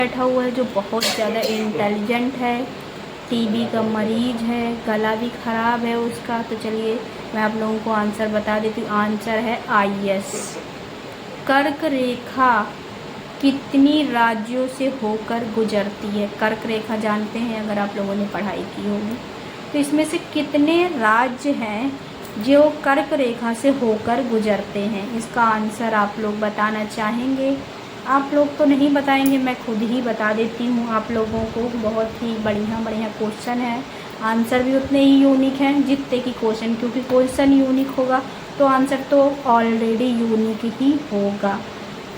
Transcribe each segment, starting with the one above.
बैठा हुआ है जो बहुत ज़्यादा इंटेलिजेंट है, टीबी का मरीज है, गला भी ख़राब है उसका। तो चलिए मैं आप लोगों को आंसर बता देती हूँ। आंसर है आईएस। कर्क रेखा कितनी राज्यों से होकर गुजरती है? कर्क रेखा जानते हैं अगर आप लोगों ने पढ़ाई की होगी। तो इसमें से कितने राज्य हैं जो कर्क रेखा से होकर गुजरते हैं? इसका आंसर आप लोग बताना चाहेंगे? आप लोग तो नहीं बताएंगे, मैं खुद ही बता देती हूँ आप लोगों को। बहुत ही बढ़िया बढ़िया क्वेश्चन है, आंसर भी उतने ही यूनिक हैं जितने की क्वेश्चन, क्योंकि क्वेश्चन यूनिक होगा तो आंसर तो ऑलरेडी यूनिक ही होगा।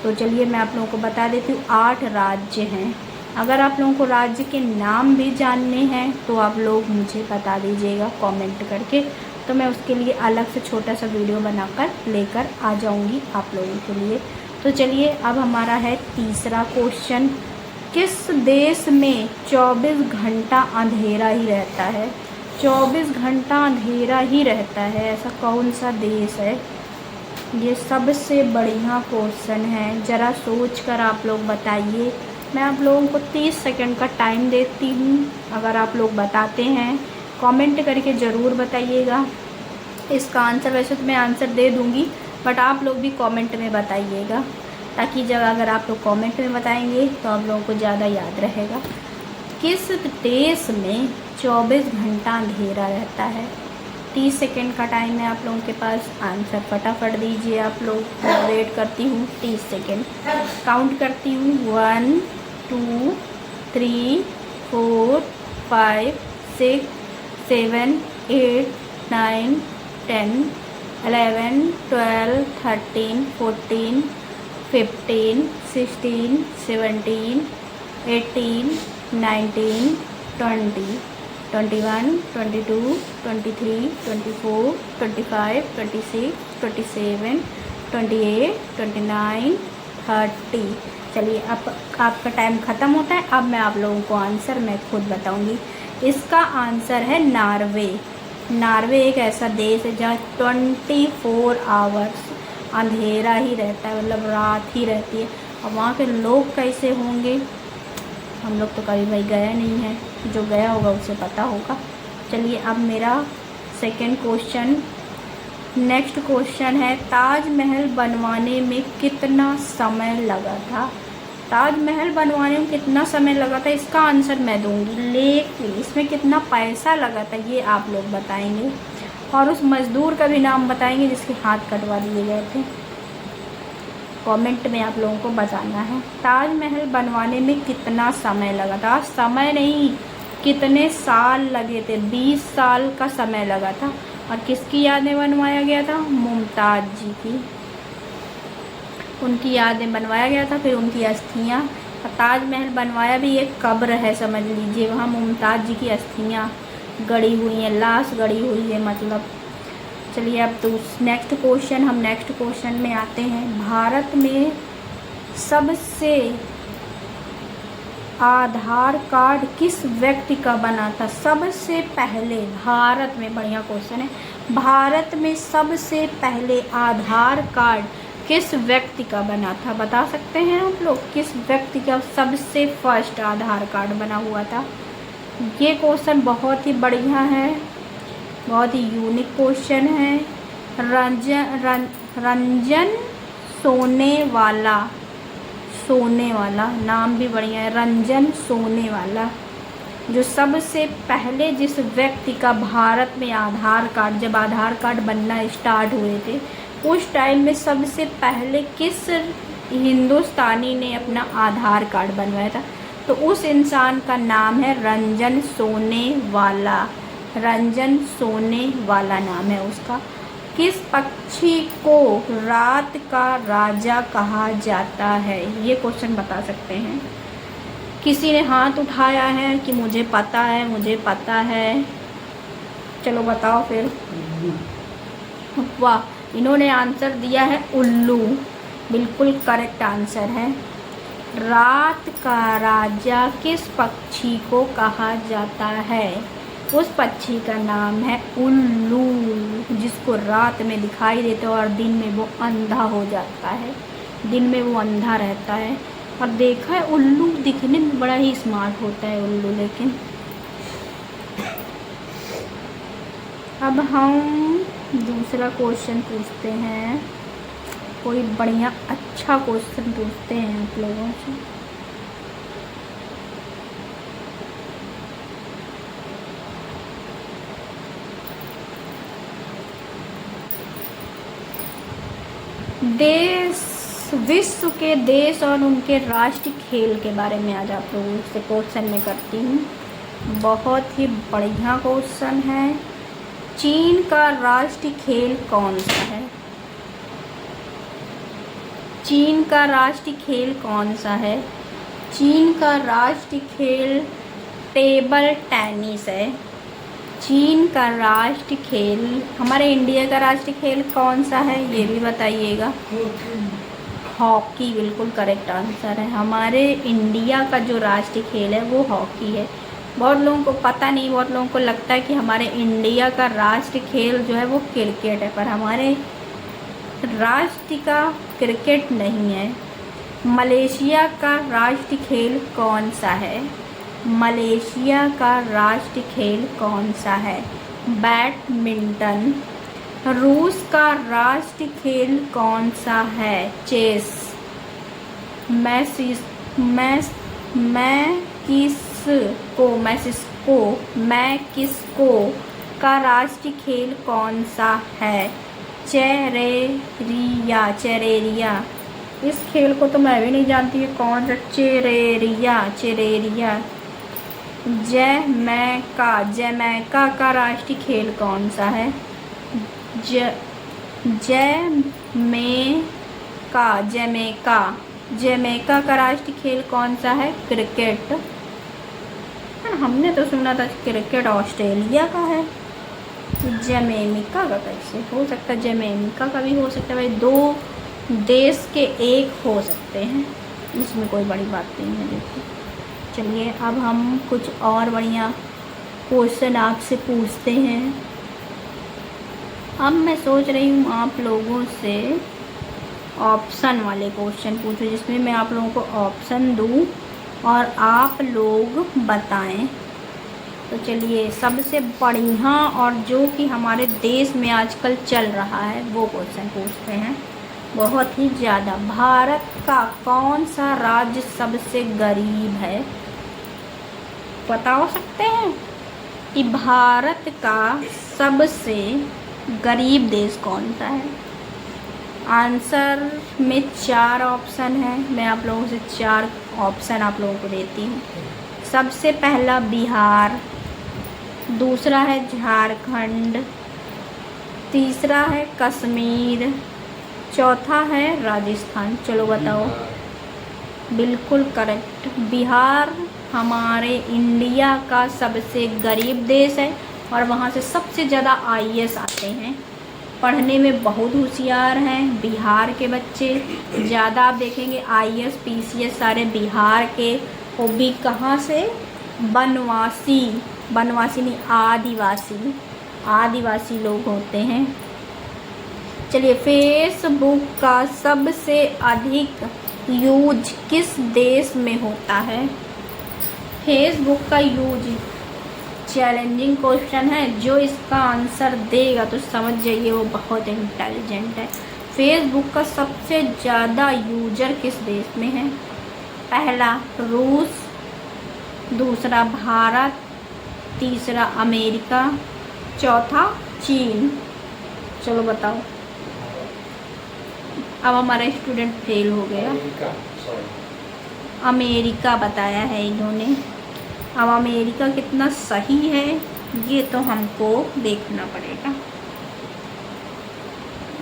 तो चलिए मैं आप लोगों को बता देती हूँ। 8 राज्य हैं। अगर आप लोगों को राज्य के नाम भी जानने हैं तो आप लोग मुझे बता दीजिएगा कमेंट करके, तो मैं उसके लिए अलग से छोटा सा वीडियो बनाकर लेकर आ जाऊंगी आप लोगों के लिए। तो चलिए अब हमारा है तीसरा क्वेश्चन। किस देश में 24 घंटा अंधेरा ही रहता है? 24 घंटा अंधेरा ही रहता है, ऐसा कौन सा देश है? ये सबसे बढ़िया क्वेश्चन है, ज़रा सोच कर आप लोग बताइए। मैं आप लोगों को 30 सेकंड का टाइम देती हूँ। अगर आप लोग बताते हैं कमेंट करके ज़रूर बताइएगा। इसका आंसर वैसे तो मैं आंसर दे दूँगी, बट आप लोग भी कमेंट में बताइएगा, ताकि जब अगर आप लोग कमेंट में बताएंगे तो आप लोगों को ज़्यादा याद रहेगा। किस देश में 24 घंटा अंधेरा रहता है? 30 सेकंड का टाइम है आप लोगों के पास, आंसर फटाफट दीजिए आप लोग। मैं वेट करती हूँ 30 सेकंड, काउंट करती हूँ 1 2 3 4 5 6 7 8 9 10 11 12 13 14 15 16 17 18 19 20 21 22 23 24 25 26 27 28 29 30। चलिए अब आपका टाइम ख़त्म होता है। अब मैं आप लोगों को आंसर मैं खुद बताऊंगी। इसका आंसर है नॉर्वे। नॉर्वे एक ऐसा देश है जहाँ 24 आवर्स अंधेरा ही रहता है, मतलब रात ही रहती है। अब वहाँ के लोग कैसे होंगे? हम लोग तो कभी भाई गया नहीं है, जो गया होगा उसे पता होगा। चलिए अब मेरा सेकंड क्वेश्चन, नेक्स्ट क्वेश्चन है, ताजमहल बनवाने में कितना समय लगा था? ताजमहल बनवाने में कितना समय लगा था इसका आंसर मैं दूंगी, लेकिन इसमें कितना पैसा लगा था ये आप लोग बताएंगे, और उस मज़दूर का भी नाम बताएंगे जिसके हाथ कटवा दिए गए थे। कमेंट में आप लोगों को बताना है ताजमहल बनवाने में कितना समय लगा था। समय नहीं, कितने साल लगे थे। 20 साल का समय लगा था। और किसकी याद में बनवाया गया था? मुमताज़ जी की, उनकी याद में बनवाया गया था। फिर उनकी अस्थियाँ, ताजमहल बनवाया भी एक कब्र है समझ लीजिए, वहाँ मुमताज़ जी की अस्थियाँ गड़ी हुई हैं, लाश गड़ी हुई है मतलब। चलिए अब तो नेक्स्ट क्वेश्चन, हम नेक्स्ट क्वेश्चन में आते हैं। भारत में सबसे आधार कार्ड किस व्यक्ति का बना था? सबसे पहले भारत में, बढ़िया क्वेश्चन है, भारत में सबसे पहले आधार कार्ड किस व्यक्ति का बना था? बता सकते हैं आप लोग किस व्यक्ति का सबसे फर्स्ट आधार कार्ड बना हुआ था? ये क्वेश्चन बहुत ही बढ़िया है, बहुत ही यूनिक क्वेश्चन है। रंजन सोनेवाला, सोनेवाला नाम भी बढ़िया है, रंजन सोनेवाला। जो सबसे पहले जिस व्यक्ति का भारत में आधार कार्ड, जब आधार कार्ड बनना स्टार्ट हुए थे उस टाइम में सबसे पहले किस हिंदुस्तानी ने अपना आधार कार्ड बनवाया था? तो उस इंसान का नाम है रंजन सोनेवाला। रंजन सोनेवाला नाम है उसका। किस पक्षी को रात का राजा कहा जाता है? ये क्वेश्चन बता सकते हैं। किसी ने हाथ उठाया है कि मुझे पता है, मुझे पता है। चलो बताओ फिर। वाह, इन्होंने आंसर दिया है उल्लू, बिल्कुल करेक्ट आंसर है। रात का राजा किस पक्षी को कहा जाता है? उस पक्षी का नाम है उल्लू, जिसको रात में दिखाई देता है और दिन में वो अंधा हो जाता है, दिन में वो अंधा रहता है। और देखा है उल्लू दिखने में बड़ा ही स्मार्ट होता है उल्लू। लेकिन अब हम दूसरा क्वेश्चन पूछते हैं, कोई बढ़िया अच्छा क्वेश्चन पूछते हैं आप लोगों से। विश्व के देश और उनके राष्ट्रीय खेल के बारे में आज आप लोगों से क्वेश्चन में करती हूँ। बहुत ही बढ़िया क्वेश्चन है। चीन का राष्ट्रीय खेल कौन सा है? चीन का राष्ट्रीय खेल कौन सा है? चीन का राष्ट्रीय खेल टेबल टेनिस है। चीन का राष्ट्रीय खेल। हमारे इंडिया का राष्ट्रीय खेल कौन सा है ये भी बताइएगा। हॉकी बिल्कुल करेक्ट आंसर है। हमारे इंडिया का जो राष्ट्रीय खेल है वो हॉकी है। बहुत लोगों को पता नहीं, बहुत लोगों को लगता है कि हमारे इंडिया का राष्ट्रीय खेल जो है वो क्रिकेट है, पर हमारे राष्ट्र का क्रिकेट नहीं है। मलेशिया का राष्ट्रीय खेल कौन सा है? मलेशिया का राष्ट्रीय खेल कौन सा है? बैडमिंटन। रूस का राष्ट्रीय खेल कौन सा है? चेस। मैक्सिको का राष्ट्रीय खेल कौन सा है? चेरेरिया। इस खेल को तो मैं भी नहीं जानती है कौन सा। चेरेरिया। जमैका का राष्ट्रीय खेल कौन सा है? जमैका का राष्ट्रीय खेल कौन सा है? क्रिकेट। हमने तो सुना था क्रिकेट ऑस्ट्रेलिया का है, जमैका का कैसे हो सकता है? जमैका का भी हो सकता है भाई, दो देश के एक हो सकते हैं, इसमें कोई बड़ी बात नहीं है। देखिए चलिए अब हम कुछ और बढ़िया क्वेश्चन आपसे पूछते हैं। अब मैं सोच रही हूँ आप लोगों से ऑप्शन वाले क्वेश्चन पूछूं, जिसमें मैं आप लोगों को ऑप्शन दूँ और आप लोग बताएं। तो चलिए सबसे बढ़िया और जो कि हमारे देश में आजकल चल रहा है वो क्वेश्चन पूछते हैं, बहुत ही ज़्यादा। भारत का कौन सा राज्य सबसे गरीब है? बता सकते हैं कि भारत का सबसे गरीब देश कौन सा है? आंसर में 4 ऑप्शन है। मैं आप लोगों से 4 ऑप्शन आप लोगों को देती हूँ। सबसे पहला बिहार, दूसरा है झारखंड, तीसरा है कश्मीर, चौथा है राजस्थान। चलो बताओ। बिल्कुल करेक्ट। बिहार हमारे इंडिया का सबसे गरीब देश है और वहाँ से सबसे ज़्यादा IAS आते हैं। पढ़ने में बहुत होशियार हैं बिहार के बच्चे। ज़्यादा आप देखेंगे IAS PCS सारे बिहार के, वो भी कहाँ से? बनवासी नहीं, आदिवासी लोग होते हैं। चलिए फेसबुक का सबसे अधिक यूज किस देश में होता है? फेसबुक का यूज चैलेंजिंग क्वेश्चन है, जो इसका आंसर देगा तो समझ जाइए वो बहुत इंटेलिजेंट है। फेसबुक का सबसे ज़्यादा यूजर किस देश में है? पहला रूस, दूसरा भारत, तीसरा अमेरिका, चौथा चीन। चलो बताओ। अब हमारा स्टूडेंट फेल हो गया। अमेरिका बताया है इन्होंने। अब अमेरिका कितना सही है ये तो हमको देखना पड़ेगा।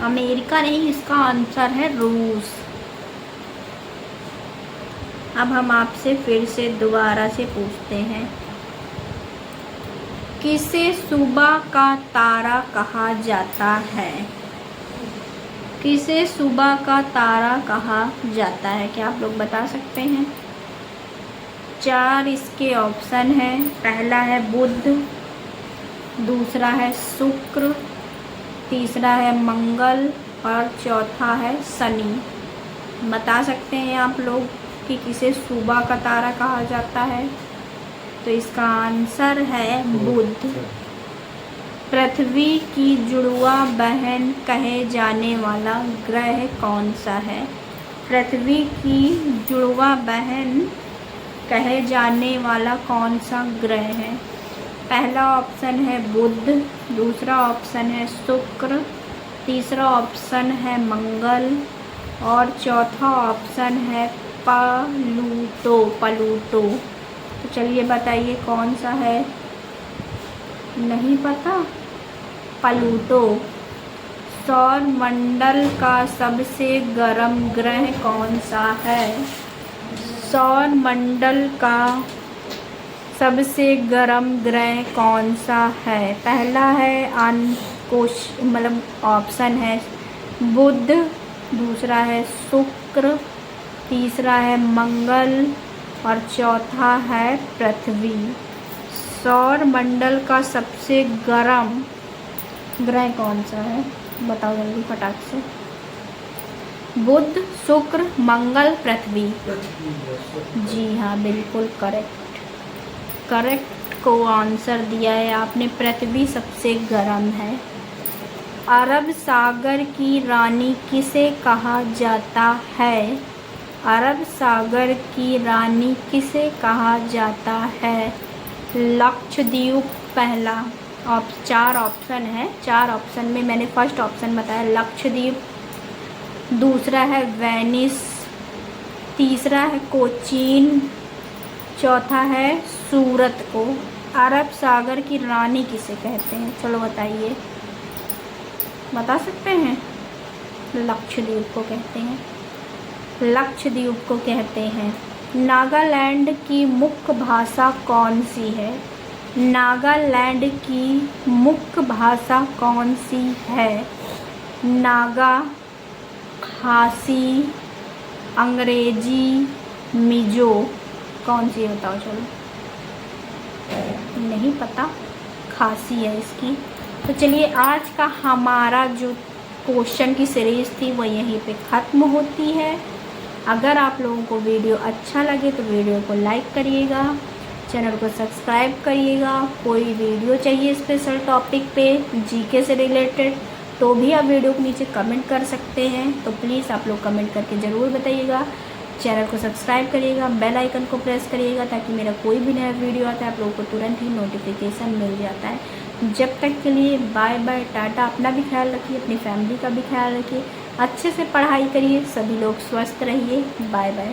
अमेरिका नहीं, इसका आंसर है रूस। अब हम आपसे फिर से दोबारा से पूछते हैं, किसे सुबह का तारा कहा जाता है? किसे सुबह का तारा कहा जाता है? क्या आप लोग बता सकते हैं? 4 इसके ऑप्शन हैं। पहला है बुध, दूसरा है शुक्र, तीसरा है मंगल और चौथा है शनि। बता सकते हैं आप लोग? कि किसे सुबह का तारा कहा जाता है? तो इसका आंसर है बुध। पृथ्वी की जुड़वा बहन कहे जाने वाला ग्रह कौन सा है? पृथ्वी की जुड़वा बहन कहे जाने वाला कौन सा ग्रह है? पहला ऑप्शन है बुध, दूसरा ऑप्शन है शुक्र, तीसरा ऑप्शन है मंगल और चौथा ऑप्शन है प्लूटो। तो चलिए बताइए कौन सा है? नहीं पता? प्लूटो। सौर मंडल का सबसे गर्म ग्रह कौन सा है? सौर मंडल का सबसे गर्म ग्रह कौन सा है? पहला है ऑप्शन है बुध, दूसरा है शुक्र, तीसरा है मंगल और चौथा है पृथ्वी। सौर मंडल का सबसे गर्म ग्रह कौन सा है? बताओ जल्दी फटाक से। बुध, शुक्र, मंगल, पृथ्वी। जी हाँ, बिल्कुल करेक्ट को आंसर दिया है आपने। पृथ्वी सबसे गर्म है। अरब सागर की रानी किसे कहा जाता है? अरब सागर की रानी किसे कहा जाता है? लक्षद्वीप पहला। 4 ऑप्शन है, 4 ऑप्शन में मैंने फर्स्ट ऑप्शन बताया लक्षद्वीप, दूसरा है वेनिस, तीसरा है कोचीन, चौथा है सूरत को। अरब सागर की रानी किसे कहते हैं? चलो बताइए, बता सकते हैं? लक्षद्वीप को कहते हैं। लक्षद्वीप को कहते हैं। नागालैंड की मुख्य भाषा कौन सी है? नागालैंड की मुख्य भाषा कौन सी है? नागा, खासी, अंग्रेजी, मिजो। कौन सी बताओ? चलो, नहीं पता? खासी है इसकी। तो चलिए, आज का हमारा जो क्वेश्चन की सीरीज़ थी वो यहीं पे ख़त्म होती है। अगर आप लोगों को वीडियो अच्छा लगे तो वीडियो को लाइक करिएगा, चैनल को सब्सक्राइब करिएगा। कोई वीडियो चाहिए स्पेशल टॉपिक पे जीके से रिलेटेड तो भी आप वीडियो के नीचे कमेंट कर सकते हैं। तो प्लीज़ आप लोग कमेंट करके ज़रूर बताइएगा। चैनल को सब्सक्राइब करिएगा, बेल आइकन को प्रेस करिएगा ताकि मेरा कोई भी नया वीडियो आता है आप लोगों को तुरंत ही नोटिफिकेशन मिल जाता है। जब तक के लिए बाय बाय, टाटा। अपना भी ख्याल रखिए, अपनी फैमिली का भी ख्याल रखिए, अच्छे से पढ़ाई करिए, सभी लोग स्वस्थ रहिए। Bye bye.